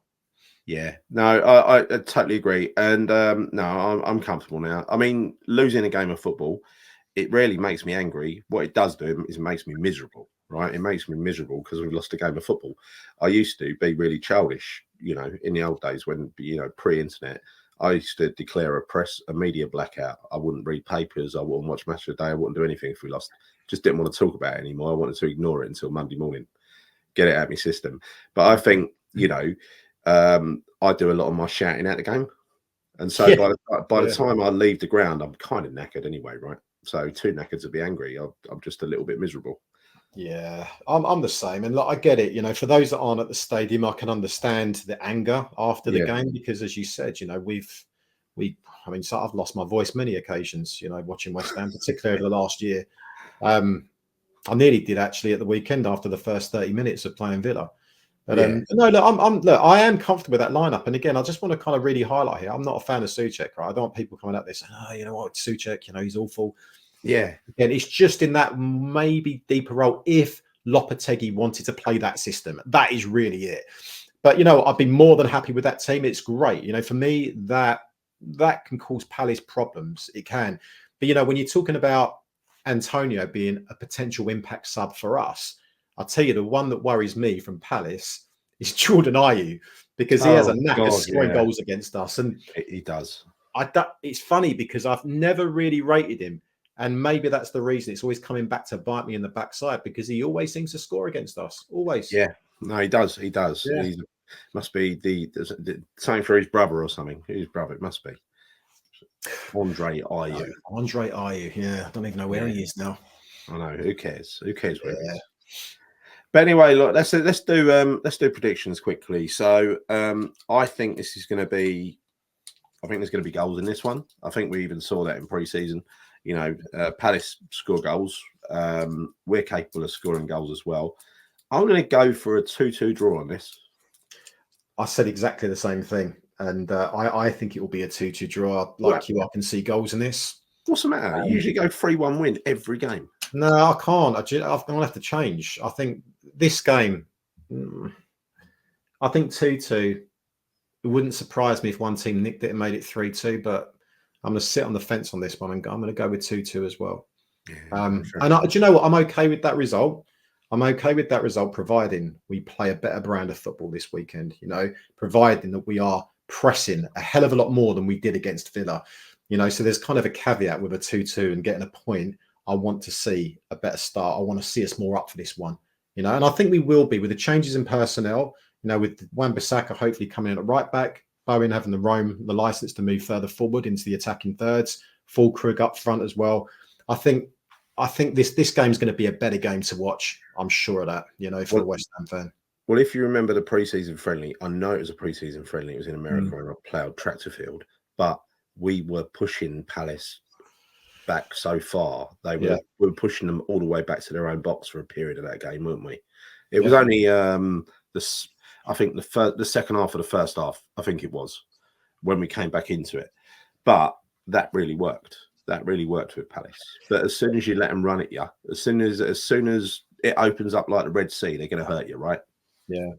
Yeah, no, I totally agree. And no, I'm comfortable now. I mean, losing a game of football, it really makes me angry. What it does do is it makes me miserable, right? It makes me miserable because we've lost a game of football. I used to be really childish, in the old days when, pre-internet, I used to declare a media blackout. I wouldn't read papers. I wouldn't watch Match of the Day. I wouldn't do anything if we lost. Just didn't want to talk about it anymore. I wanted to ignore it until Monday morning, get it out of my system. But I think, I do a lot of my shouting at the game. And so by the time I leave the ground, I'm kind of knackered anyway, right? So too knackered to be angry. I'm just a little bit miserable. Yeah, I'm the same. And I get it. For those that aren't at the stadium, I can understand the anger after the game because, as you said, so I've lost my voice many occasions, watching West Ham, particularly the last year. I nearly did actually at the weekend after the first 30 minutes of playing Villa. But I am comfortable with that lineup. And again, I just want to kind of really highlight here. I'm not a fan of Souček, right? I don't want people coming out there saying, "Oh, you know what, Souček, he's awful." Yeah. Again, it's just in that maybe deeper role if Lopetegui wanted to play that system. That is really it. But you know, I'd be more than happy with that team. It's great. You know, for me, that can cause Palace problems. It can. But you know, when you're talking about Antonio being a potential impact sub for us, I'll tell you the one that worries me from Palace is Jordan Ayew, because he has a Oh knack of God, scoring yeah, goals against us. And he does. it's funny because I've never really rated him. And maybe that's the reason it's always coming back to bite me in the backside, because he always seems to score against us. Always. Yeah, no, he does. He does. Yeah. He must be the same for his brother or something. His brother, it must be Andre Ayew. Andre Ayew. Yeah, I don't even know where he is now. I know. Who cares? Who cares where he Yeah. is? But anyway, look, let's do predictions quickly. So I think this is going to be. I think there's going to be goals in this one. I think we even saw that in pre-season. You know, Palace score goals. We're capable of scoring goals as well. I'm going to go for a 2-2 draw on this. I said exactly the same thing. And I think it will be a 2-2 draw. Like you, I can see goals in this. What's the matter? You usually go 3-1 win every game. No, I can't. I'm going to have to change. I think this game, I think 2-2. It wouldn't surprise me if one team nicked it and made it 3-2, but I'm going to sit on the fence on this one, and I'm going to go with 2-2 as well. Yeah, do you know what? I'm okay with that result. I'm okay with that result, providing we play a better brand of football this weekend, you know, providing that we are pressing a hell of a lot more than we did against Villa, you know. So there's kind of a caveat with a 2-2 and getting a point. I want to see a better start. I want to see us more up for this one, you know, and I think we will be with the changes in personnel, you know, with Wan-Bissaka hopefully coming in at right back, Bowen having the license to move further forward into the attacking thirds, Fulkrug up front as well. I think this game's going to be a better game to watch. I'm sure of that, you know, for a West Ham fan. Well, if you remember the pre-season friendly, I know it was a pre-season friendly. It was in America on a ploughed tractor field, but we were pushing Palace back so far. We were pushing them all the way back to their own box for a period of that game, weren't we? It was only I think the second half of the first half, I think it was, when we came back into it. But that really worked. That really worked with Palace. But as soon as you let them run at you, as soon as it opens up like the Red Sea, they're going to hurt you, right? Yeah.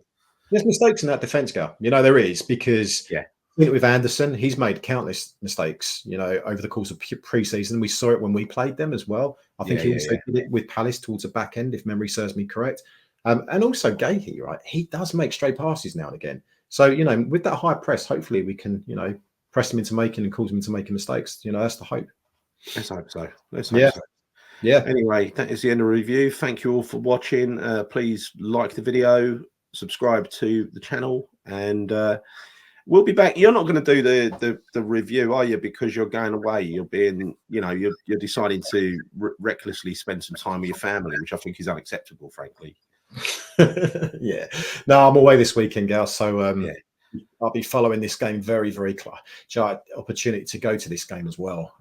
There's mistakes in that defence, Gal. You know, there is, because with Anderson, he's made countless mistakes, you know, over the course of pre-season. We saw it when we played them as well. I think he also did it with Palace towards the back end, if memory serves me correct. And also Gahey, right? He does make stray passes now and again. So, you know, with that high press, hopefully we can, you know, press him into making and cause him into making mistakes. You know, that's the hope. Let's hope so. Let's hope so. Yeah. Anyway, that is the end of the review. Thank you all for watching. Please like the video, subscribe to the channel, and we'll be back. You're not going to do the review, are you? Because you're going away. You're being, you know, you're deciding to recklessly spend some time with your family, which I think is unacceptable, frankly. Yeah. No, I'm away this weekend, Gal. So I'll be following this game very, very close. Opportunity to go to this game as well.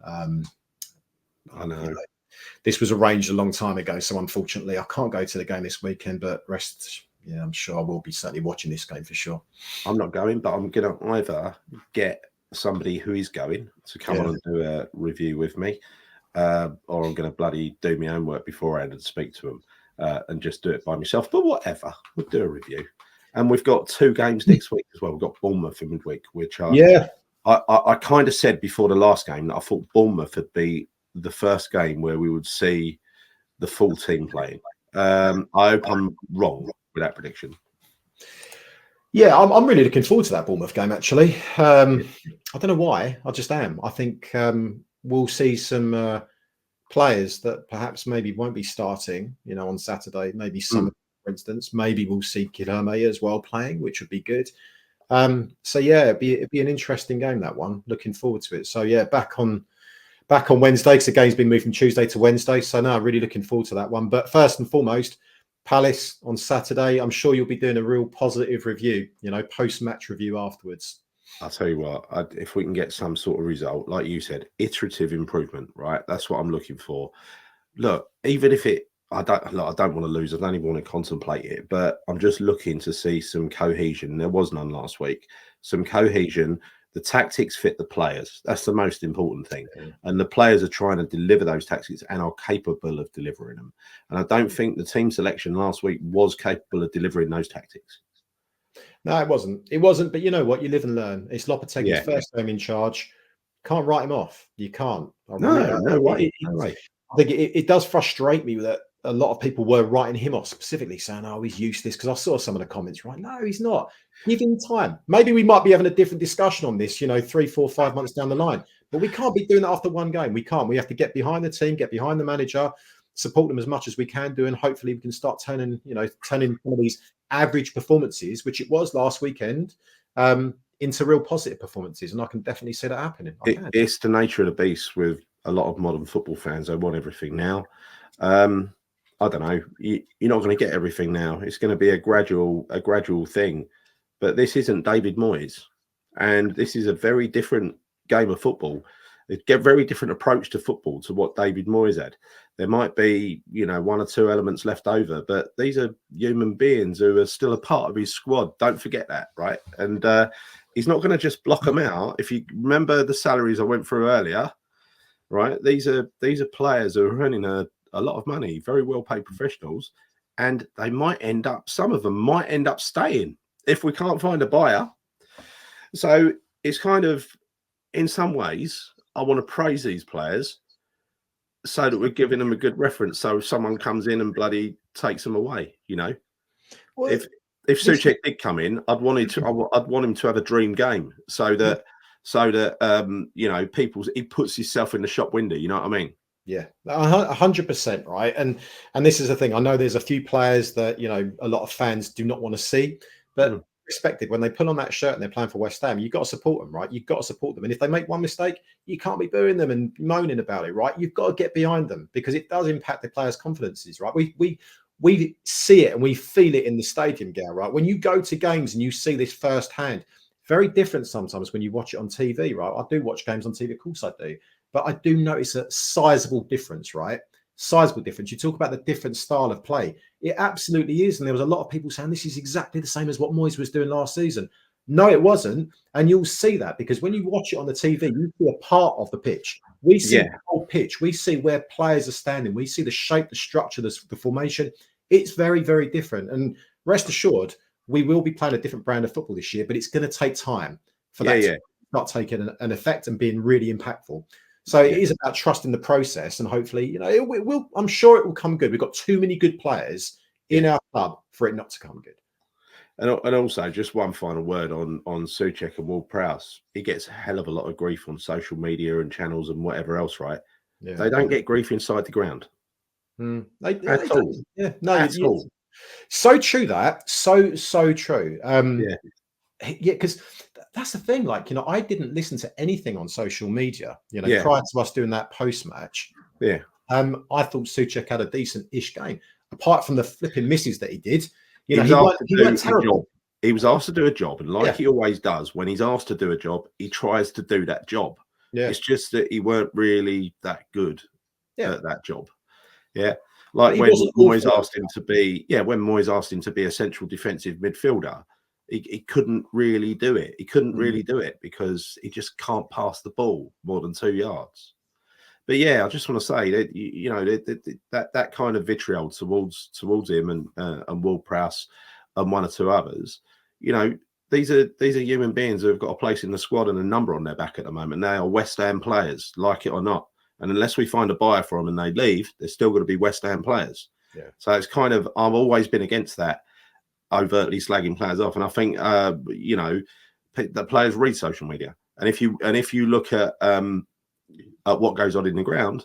I know. You know, this was arranged a long time ago, so unfortunately I can't go to the game this weekend, but I'm sure I will be certainly watching this game for sure. I'm not going, but I'm going to either get somebody who is going to come on and do a review with me, or I'm going to bloody do my own work beforehand and speak to them and just do it by myself. But whatever, we'll do a review. And we've got 2 games next week as well. We've got Bournemouth in midweek, which I kind of said before the last game that I thought Bournemouth would be the first game where we would see the full team playing. I hope I'm wrong with that prediction. Yeah, I'm really looking forward to that Bournemouth game, actually. I don't know why. I just am. I think we'll see some players that perhaps maybe won't be starting, you know, on Saturday. Maybe some, for instance. Maybe we'll see Guilherme as well playing, which would be good. So yeah, it'd be an interesting game, that one. Looking forward to it. So yeah, back on Wednesday, because the game's been moved from Tuesday to Wednesday. So now really looking forward to that one. But first and foremost, Palace on Saturday. I'm sure you'll be doing a real positive review, you know, post-match review afterwards. I'll tell you what, if we can get some sort of result, like you said, iterative improvement, right? That's what I'm looking for. Look, even if I don't want to lose. I don't even want to contemplate it, but I'm just looking to see some cohesion. There was none last week. Some cohesion, The tactics fit the players. That's the most important thing. And the players are trying to deliver those tactics and are capable of delivering them. And I don't think the team selection last week was capable of delivering those tactics. No, it wasn't. It wasn't. But you know what? You live and learn. It's Lopetegui's Yeah. first game in charge. Can't write him off. You can't. No way. I think it does frustrate me that a lot of people were writing him off specifically, saying, "Oh, he's useless." Because I saw some of the comments. Right? No, he's not. Give him time. Maybe we might be having a different discussion on this. 3, 4, 5 months down the line. But we can't be doing that after one game. We can't. We have to get behind the team, get behind the manager, support them as much as we can do, and hopefully we can start turning some of these average performances, which it was last weekend, into real positive performances. And I can definitely see that happening. It's the nature of the beast with a lot of modern football fans. They want everything now. I don't know. You're not going to get everything now. It's going to be a gradual thing. But this isn't David Moyes, and this is a very different game of football. It's a very different approach to football to what David Moyes had. There might be, 1 or 2 elements left over, but these are human beings who are still a part of his squad. Don't forget that, right? And he's not going to just block them out. If you remember the salaries I went through earlier, right? These are players who are earning a lot of money, very well-paid professionals, and some of them might end up staying if we can't find a buyer. So it's kind of, in some ways, I want to praise these players so that we're giving them a good reference. So if someone comes in and bloody takes them away, well, if Souček did come in, I'd want him to have a dream game so that he puts himself in the shop window. You know what I mean? Yeah, 100%, right. And this is the thing. I know there's a few players that a lot of fans do not want to see, but respected when they put on that shirt and they're playing for West Ham. You've got to support them, right? You've got to support them. And if they make one mistake, you can't be booing them and moaning about it, right? You've got to get behind them because it does impact the players' confidences, right? We see it and we feel it in the stadium, Gail, right? When you go to games and you see this firsthand, very different sometimes when you watch it on TV, right? I do watch games on TV, of course I do. But I do notice a sizable difference, right? Sizable difference. You talk about the different style of play. It absolutely is. And there was a lot of people saying this is exactly the same as what Moyes was doing last season. No, it wasn't. And you'll see that because when you watch it on the TV, you see a part of the pitch. We see the whole pitch. We see where players are standing. We see the shape, the structure, the formation. It's very, very different. And rest assured, we will be playing a different brand of football this year, but it's going to take time for that to start taking an effect and being really impactful. So it is about trusting the process, and hopefully, it will. I'm sure it will come good. We've got too many good players in our club for it not to come good. And also, just one final word on Souček and Ward-Prowse. He gets a hell of a lot of grief on social media and channels and whatever else, right? Yeah. They don't get grief inside the ground. At all. Yeah, no, at all. So true that. So true. Because that's the thing. Like, I didn't listen to anything on social media, prior to us doing that post-match. Yeah. I thought Souček had a decent-ish game. Apart from the flipping misses that he did. He was asked to do a job, and like he always does, when he's asked to do a job, he tries to do that job. Yeah. It's just that he weren't really that good at that job. Yeah. Like when Moyes asked him to be a central defensive midfielder, he couldn't really do it. He couldn't really do it because he just can't pass the ball more than 2 yards. But I just want to say that that kind of vitriol towards him and Ward-Prowse and 1 or 2 others, these are human beings who have got a place in the squad and a number on their back at the moment. They are West Ham players, like it or not. And unless we find a buyer for them and they leave, they're still going to be West Ham players. Yeah. So it's kind of, I've always been against that, overtly slagging players off. And I think, the players read social media. And if you look at what goes on in the ground,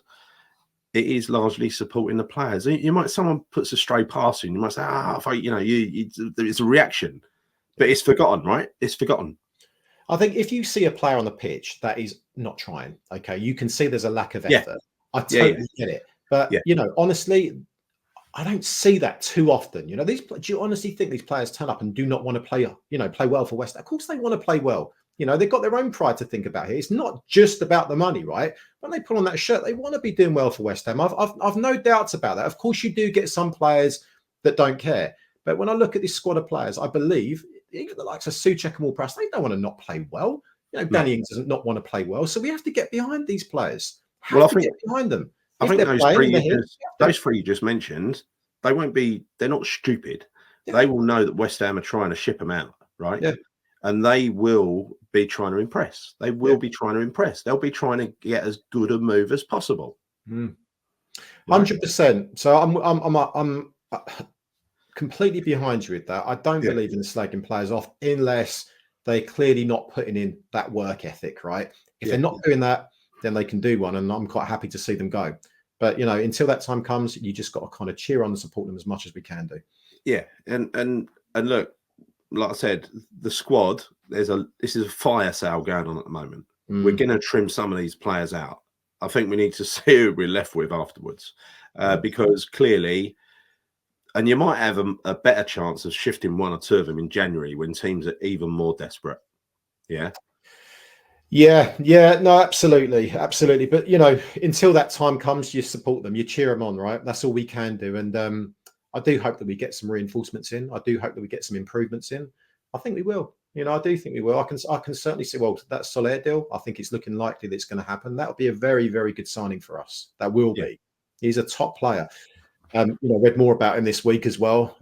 it is largely supporting the players. Someone puts a stray pass in, you might say, it's a reaction, but it's forgotten, right? It's forgotten. I think if you see a player on the pitch that is not trying, okay, you can see there's a lack of effort. I totally get it. But, honestly, I don't see that too often. Do you honestly think these players turn up and do not want to play well for West Ham? Of course they want to play well. They've got their own pride to think about here. It's not just about the money, right? When they put on that shirt, they want to be doing well for West Ham. I've no doubts about that. Of course, you do get some players that don't care. But when I look at this squad of players, I believe even the likes of Souček and Ward-Prowse, they don't want to not play well. You know, No. Danny Ings doesn't not want to play well, so we have to get behind these players. Well, I Have to think get behind them. I If think they're those playing, three they're you here. just those three you just mentioned, they're not stupid. Yeah. They will know that West Ham are trying to ship them out, right? Yeah. And they will be trying to impress. They will Yeah. be trying to impress. They'll be trying to get as good a move as possible. 100%. So I'm completely behind you with that. I don't Yeah. believe in slagging players off unless they're clearly not putting in that work ethic, right? If they're not doing that, then they can do one, and I'm quite happy to see them go. But you know, until that time comes, you just got to kind of cheer on and support them as much as we can do. Yeah, and look, like I said, the squad. This is a fire sale going on at the moment. We're going to trim some of these players out. I think we need to see who we're left with afterwards, because clearly, and you might have a better chance of shifting one or two of them in January when teams are even more desperate. Yeah. Yeah, no, absolutely. But you know, until that time comes, you support them, you cheer them on, right? That's all we can do. And I do hope that we get some reinforcements in. I do hope that we get some improvements in. I think we will. You know, I do think we will. I can certainly see. Well, that Soler deal, I think it's looking likely that it's going to happen. That would be a very, very good signing for us. That will be. He's a top player. You know, read more about him this week as well.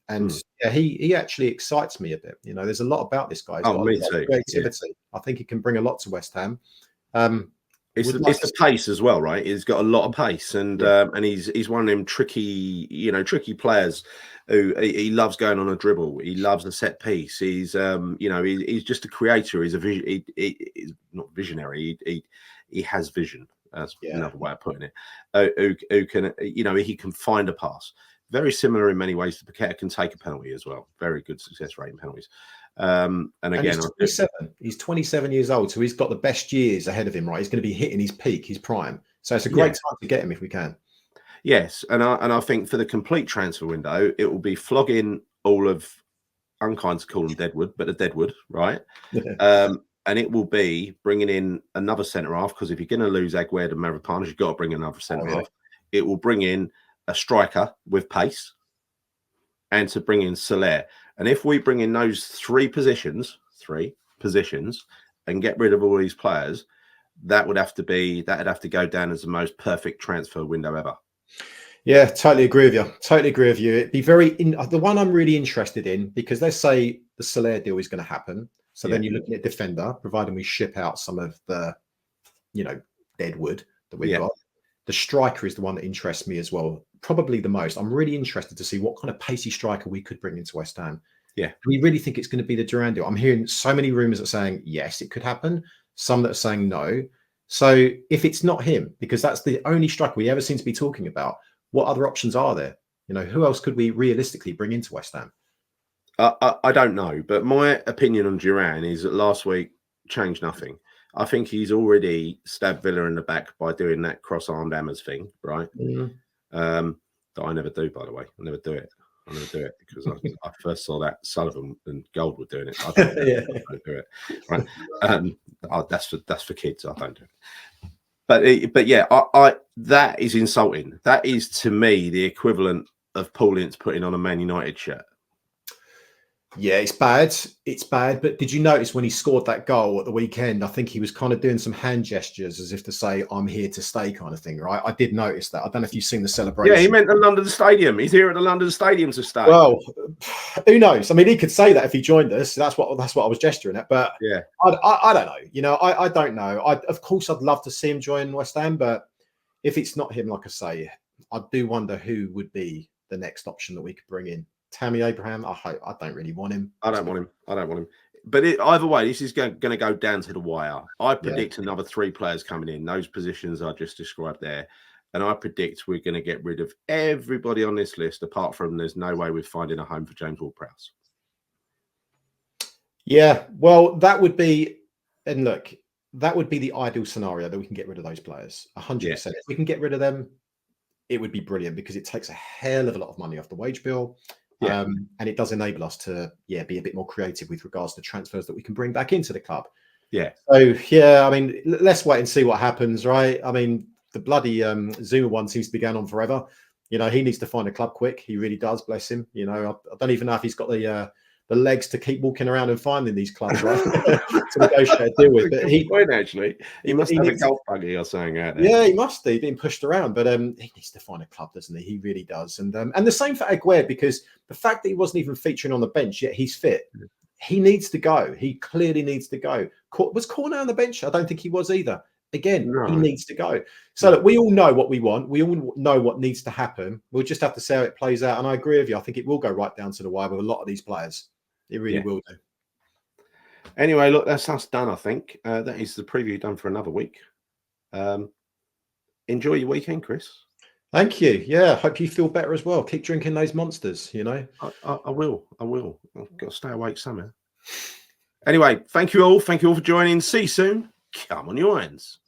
And yeah, he actually excites me a bit. You know, there's a lot about this guy. He's got a lot of creativity. I think he can bring a lot to West Ham. It's the pace as well, right? He's got a lot of pace, and he's one of them tricky players who he loves going on a dribble. He loves the set piece. He's he's just a creator. He's he's not visionary. He has vision. That's another way of putting it. Who can he can find a pass. Very similar in many ways to Paqueta. Can take a penalty as well. Very good success rate in penalties. And again, he's 27 years old, so he's got the best years ahead of him, right? He's going to be hitting his peak, his prime. So it's a great time to get him if we can. Yes, and I think for the complete transfer window, it will be flogging all of, unkind to call them Deadwood, but a Deadwood, right? And it will be bringing in another centre half, because if you're going to lose Aguerd and Mavropanos, you've got to bring another centre half. It will bring in a striker with pace, and to bring in Soler. And if we bring in those three positions, and get rid of all these players, that'd have to go down as the most perfect transfer window ever. Yeah, totally agree with you. It'd be the one I'm really interested in, because let's say the Soler deal is going to happen. So then you're looking at defender, providing we ship out some of the, deadwood that we've got. The striker is the one that interests me as well, probably the most. I'm really interested to see what kind of pacey striker we could bring into West Ham. Yeah. We really think it's going to be the Duran deal. I'm hearing so many rumours that are saying, yes, it could happen. Some that are saying no. So if it's not him, because that's the only striker we ever seem to be talking about, what other options are there? You know, who else could we realistically bring into West Ham? I don't know, but my opinion on Duran is that last week changed nothing. I think he's already stabbed Villa in the back by doing that cross-armed hammers thing, right? That I never do, by the way. I never do it because I first saw that Sullivan and Gold were doing it. I don't do it. Right? That's for kids. I don't do it. But yeah, I that is insulting. That is, to me, the equivalent of Paul Ince putting on a Man United shirt. Yeah, it's bad. It's bad. But did you notice when he scored that goal at the weekend? I think he was kind of doing some hand gestures as if to say, I'm here to stay, kind of thing, right? I did notice that. I don't know if you've seen the celebration. Yeah, he meant the London Stadium. He's here at the London Stadium to stay. Well, who knows? I mean, he could say that if he joined us. That's what I was gesturing at. But yeah, I don't know. You know, I don't know. Of course, I'd love to see him join West Ham. But if it's not him, like I say, I do wonder who would be the next option that we could bring in. Tammy Abraham, I don't really want him. I don't want him. But either way, this is going to go down to the wire. I predict another 3 players coming in, those positions I just described there. And I predict we're going to get rid of everybody on this list, apart from there's no way we're finding a home for James Ward-Prowse. Yeah, well, that would be, and look, that would be the ideal scenario, that we can get rid of those players. 100%. If we can get rid of them, it would be brilliant, because it takes a hell of a lot of money off the wage bill. And it does enable us to be a bit more creative with regards to transfers that we can bring back into the club. So I mean, let's wait and see what happens, right? I mean, the bloody Zuma one seems to be going on forever. You know, he needs to find a club quick. He really does, bless him. You know, I don't even know if he's got the the legs to keep walking around and finding these clubs, right? To negotiate a deal with. But point, actually, he must have a golf buggy or something out there. Yeah, he must be being pushed around, but he needs to find a club, doesn't he? He really does. And the same for Aguerd, because the fact that he wasn't even featuring on the bench yet he's fit. He needs to go. He clearly needs to go. Was Cornet on the bench? I don't think he was either. Again, he needs to go. So look, we all know what we want. We all know what needs to happen. We'll just have to see how it plays out. And I agree with you. I think it will go right down to the wire with a lot of these players. It really will do. Anyway, look, that's us done, I think. That is the preview done for another week. Enjoy your weekend, Chris. Thank you. Yeah, hope you feel better as well. Keep drinking those monsters, you know. I will. I've got to stay awake somehow. Anyway, thank you all. Thank you all for joining. See you soon. Come on, your hands.